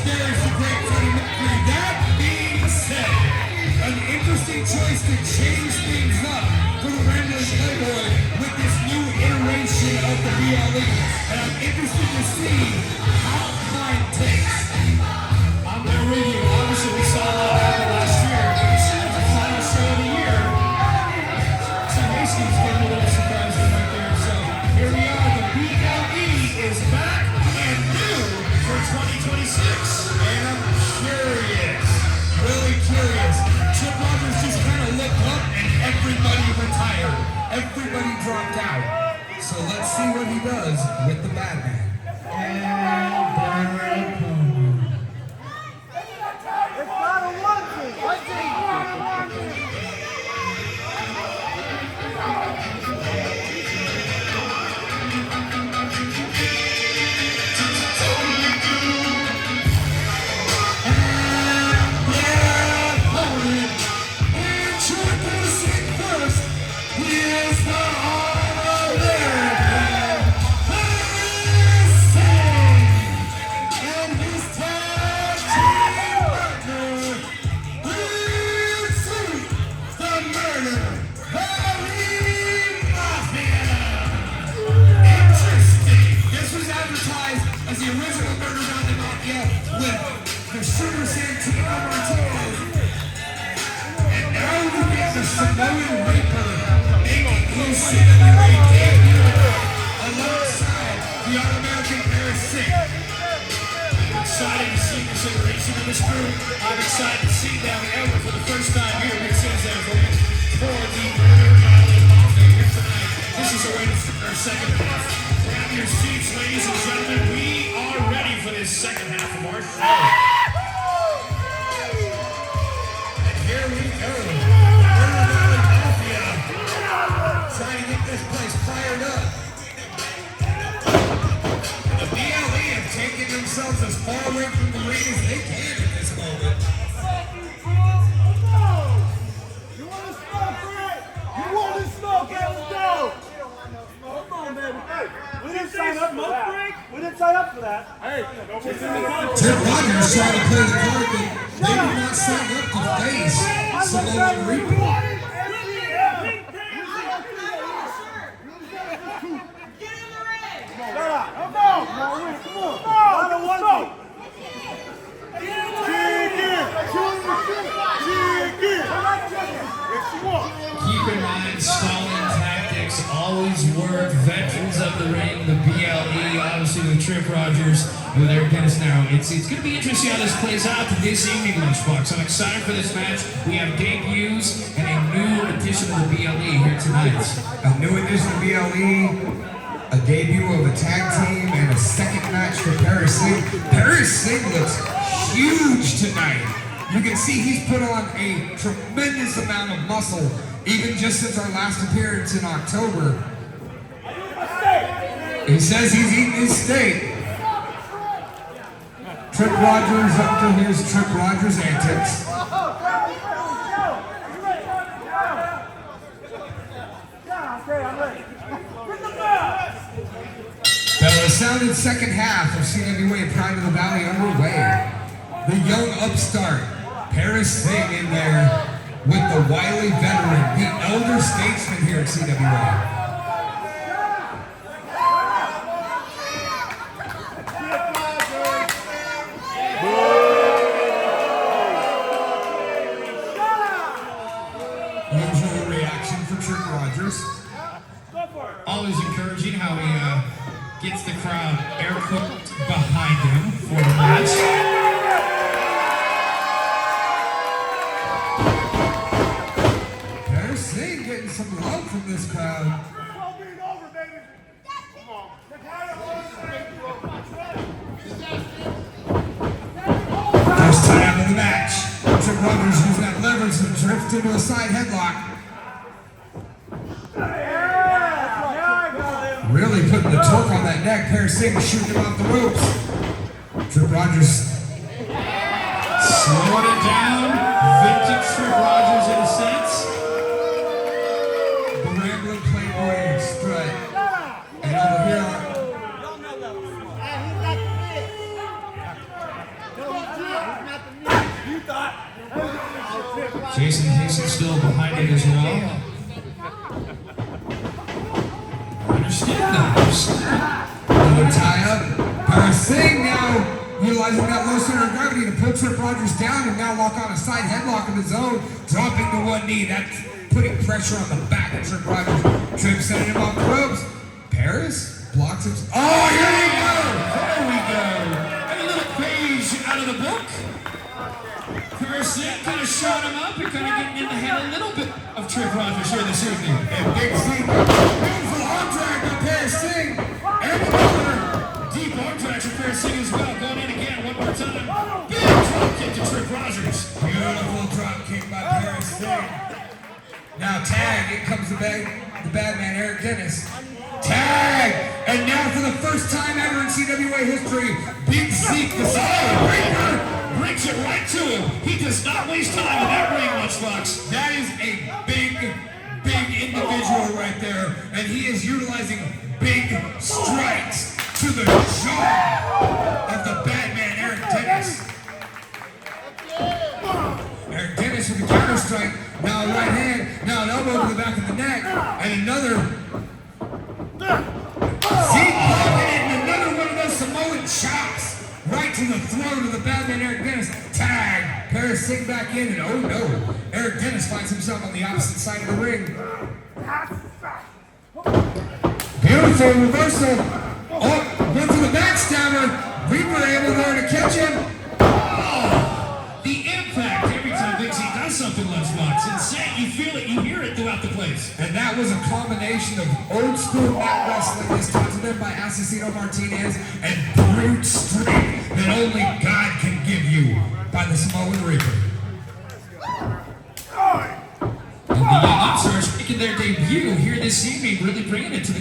there's the great Freddie Mercury. That being said, an interesting choice to change things up for the Rambling Playboy with this new iteration of the BLE. And I'm interested to see how Klein takes. I'm going to read you. Obviously, we saw a lot happen last year. This is the final show of the year. So Hastings getting a little surprised right there. So here we are. The BLE is back and new for 2026. And I'm curious, really curious. Chip Rogers just kind of looked up and everybody retired. Everybody dropped out. So let's see what he does with the bad man. I'm excited to see them ever for the first time here. Big Sam's there for the Mafia here tonight. This is our second half. Grab your seats, ladies and gentlemen. We are ready for this second half of our show. And here we go. The Mafia trying to get this place fired up. The BLE have taken themselves as far away from the ring as they can. We didn't sign up for that. Hey, Chip Rogers trying to play the card that they did not sign up to face Samoan Reaper. Keep in mind, stalling tactics always work. Veterans of the ring, the BLE, obviously with Trip Rogers, with Eric Dennis now. It's going to be interesting how this plays out this evening, Lunchbox. I'm excited for this match. We have debuts and a new addition to the BLE here tonight. A new addition to BLE, a debut of a tag team, and a second match for Paris Singh. Paris Singh looks huge tonight. You can see he's put on a tremendous amount of muscle, even just since our last appearance in October. He says he's eating his steak. Trip Rogers up to his Trip Rogers antics. The sounded second half of CWA Pride of the Valley underway. The young upstart, Paris Singh in there with the wily veteran, the elder statesman here at CWA. Usual reaction for Trip Rogers. Always encouraging how he gets the crowd air-cooked behind him for the match. Getting some love from this crowd. First time of the match. Trip Rogers using that leverage and drift into a side headlock. Really putting the torque on that neck. Paris Singh shooting him off the ropes. Trip Rogers slowing it down. Vintage Trip Rogers in a sense. Rambling Playboy strut. And over here, Jason Hickson still behind it as well. I understand that. Another tie-up. Paris Singh now utilizing that low center of gravity to pull Trip Rogers down and now lock on a side headlock of his own, dropping to one knee. That's putting pressure on the back of Trip Rogers. Trip sending him off the ropes. Paris blocks him. Oh, here we go! There we go! And a little page out of the book. Paris Singh kind of shot him up and kind of getting in the head a little bit of Trip Rogers here this evening. And Big C, beautiful arm drag by Paris Singh. And another deep arm drag for Paris Singh as well. Going in again one more time. Big drop kick to Trip Rogers. Beautiful drop kick by Paris Singh. Now tag, in comes the bad man, Eric Dennis. Tag! And now for the first time ever in CWA history, Big Zeke, the solid breaker, brings it right to him. He does not waste time in that ring, Lunchbox. That is a big individual right there, and he is utilizing big strikes to the jaw of the bad man, Eric Dennis. Eric Dennis with the counter strike. Now a right hand, now an elbow to the back of the neck, and another Zeke popping in, and another one of those Samoan chops right to the throat of the bad man Eric Dennis. Tag, Paris Singh back in, and oh no, Eric Dennis finds himself on the opposite side of the ring. Beautiful reversal. Oh, went to the backstabber. Reaper able there to catch him. Oh, the impact every time Big Z does something, Lunchbox. Insane. You feel it, you hear it throughout the place. And that was a combination of old school mat wrestling as taught to them by Asesino Martinez and brute strength that only God can give you by the Samoan Reaper. And the Young Upstarts making their debut here this evening, really bringing it to the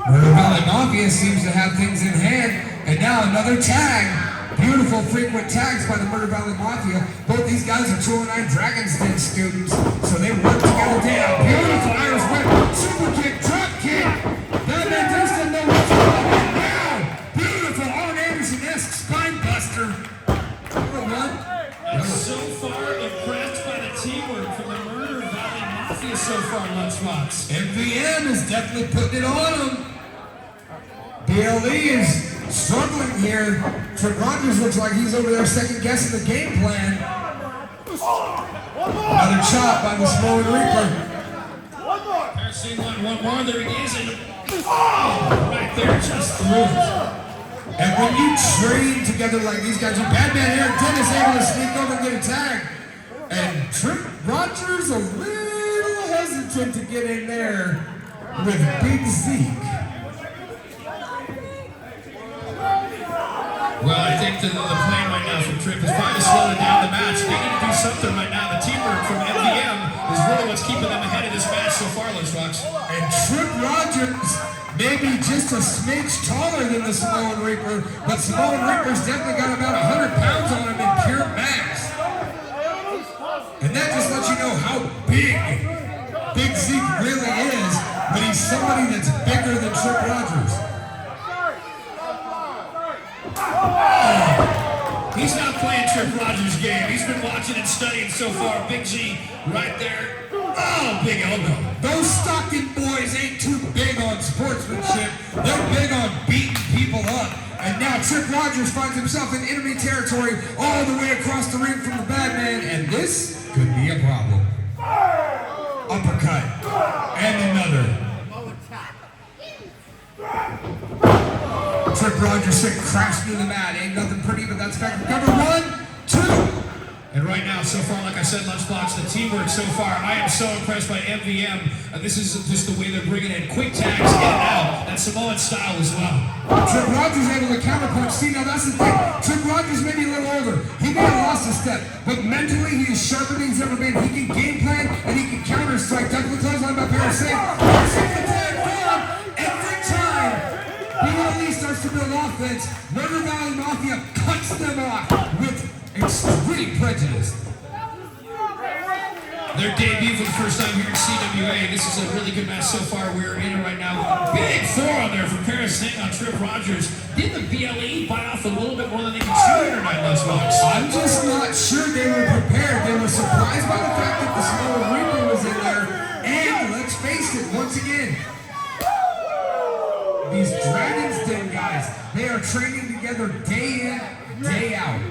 Murder Valley Mafia seems to have things in hand, and now another tag. Beautiful frequent tags by the Murder Valley Mafia. Both these guys are 209 Dragon's Den students, so they work together down. Beautiful Irish whip, super kick, drop kick. Bad man doesn't know what's going on now. Beautiful Arn Anderson-esque spine buster. I'm so far impressed by the teamwork from the Murder Valley Mafia so far, Lunchbox. MVM is definitely putting it on them. BLE is struggling here. Trip Rogers looks like he's over there second guessing the game plan. Another chop by the Samoan Reaper. Paris Singh one more. There he is. And right there, just through it. And when you train together like these guys, Bad Man Eric Dennis able to sneak over and get a tag. And Trip Rogers a little hesitant to get in there with Big Zeke. Well, I think the plan right now from Trip is probably to slow down the match. They need to do something right now. The teamwork from MVM is really what's keeping them ahead of this match so far, Lunchbox. And Trip Rogers maybe just a smidge taller than the Samoan Reaper, but Samoan Reaper's definitely got about 100 pounds on him in pure mass. And that just lets you know how Big Zeke really is, but he's somebody that's bigger than Trip Rogers. He's not playing Trip Rogers' game. He's been watching and studying so far. Big Z right there. Oh, big elbow. Those Stockton boys ain't too big on sportsmanship. They're big on beating people up. And now Trip Rogers finds himself in enemy territory all the way across the ring from the bad man. And this could be a problem. Uppercut. And another. Trip Rogers sent crashing to the mat. Ain't nothing pretty, but that's back. Number 1, 2. And right now, so far, like I said, Lunchbox, the teamwork so far, I am so impressed by MVM. This is just the way they're bringing in quick tags in and out. That Samoan style as well. Trip Rogers able to counterpunch. See, now that's the thing. Trip Rogers may be a little older. He may have lost a step, but mentally he is sharper than he's ever been. He can game plan and he can counter strike. Double clothesline by Paris Singh. Every time BLE starts to build offense, Murder Valley Mafia cuts them off with extreme prejudice. Their debut for the first time here in CWA. This is a really good match so far. We're in it right now. Big forearm there from Paris Singh on Trip Rogers. Did the BLE bite off a little bit more than they can chew tonight? behind those folks. I'm just not sure they were prepared. They were surprised by the fact that the Smaller Reaper was in there. And let's face it, once again, these Dragon's Den guys, they are training together day in, day out.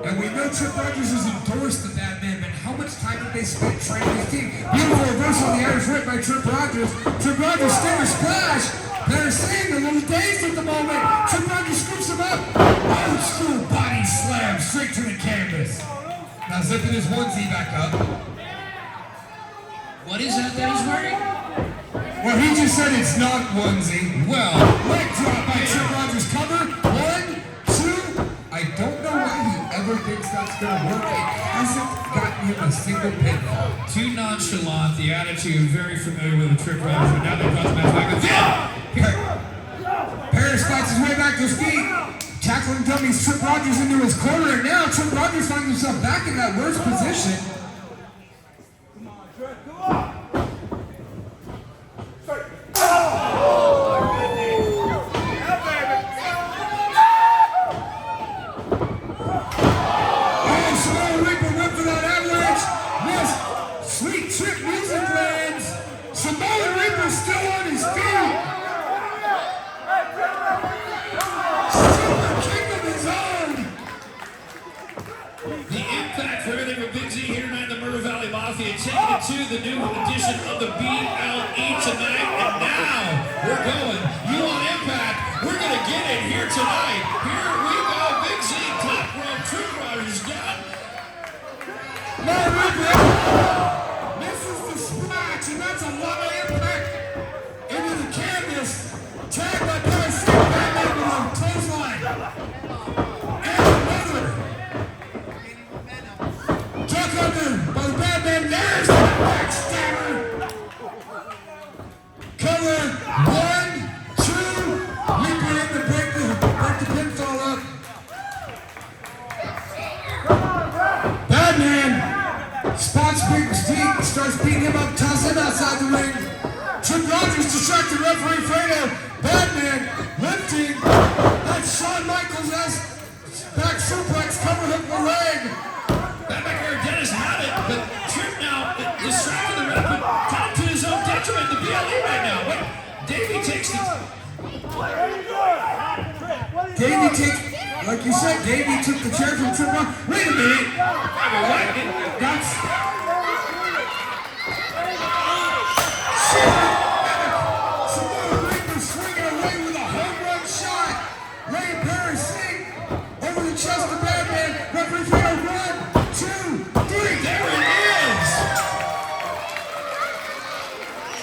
And we know Trip Rogers has endorsed the Bad Man, but how much time have they spent training his team? Beautiful reversal on the Irish Whip by Trip Rogers. Trip Rogers stinger splash. They're saying a little dazed at the moment. Trip Rogers scoops him up. Old school body slam straight to the canvas. Now zipping his onesie back up. What is that he's wearing? Well, he just said it's not onesie. Well, leg drop by Trip Rogers cover. 1, 2. I don't know why he ever thinks that's going to work. It hasn't gotten him a single pinfall. Too nonchalant, the attitude, very familiar with the Trip Rogers, but now they brought the match back. Paris fights his way back to his feet. Tackling dummies Trip Rogers into his corner, and now Trip Rogers finds himself back in that worst position. Come on, Trip, come on. Sweet Trip music lands. Samoa Reaper still on his feet. Super king of his own. The impact for everything with Big Z here tonight in the Myrtle Valley Mafia, taking it to the new edition of the BLE tonight. And now we're going. You want impact? We're going to get it here tonight. Here we go. Big Z, top rope, Trip Rogers down. No, Reaper. And that's a lot of impact into the canvas. Tag by Paris Batman with a clothesline. And another. Tuck under by the Batman. There's the backstabber. Cover. 1, 2. Reaper in to break the pinfall up. Batman spots Big Z, starts beating him up, tosses him outside the ring. Trip Rogers distracted referee Fredo. Batman lifting. That's Shawn Michaels' back suplex, cover hook the leg. Batman here, Dennis had it, but Trip now distracted the ref, but down to his own detriment. The BLE right now. What? Davey takes the. Davey takes, like you said, Davey took the chair from Trip Rogers. Wait a minute. What? That's.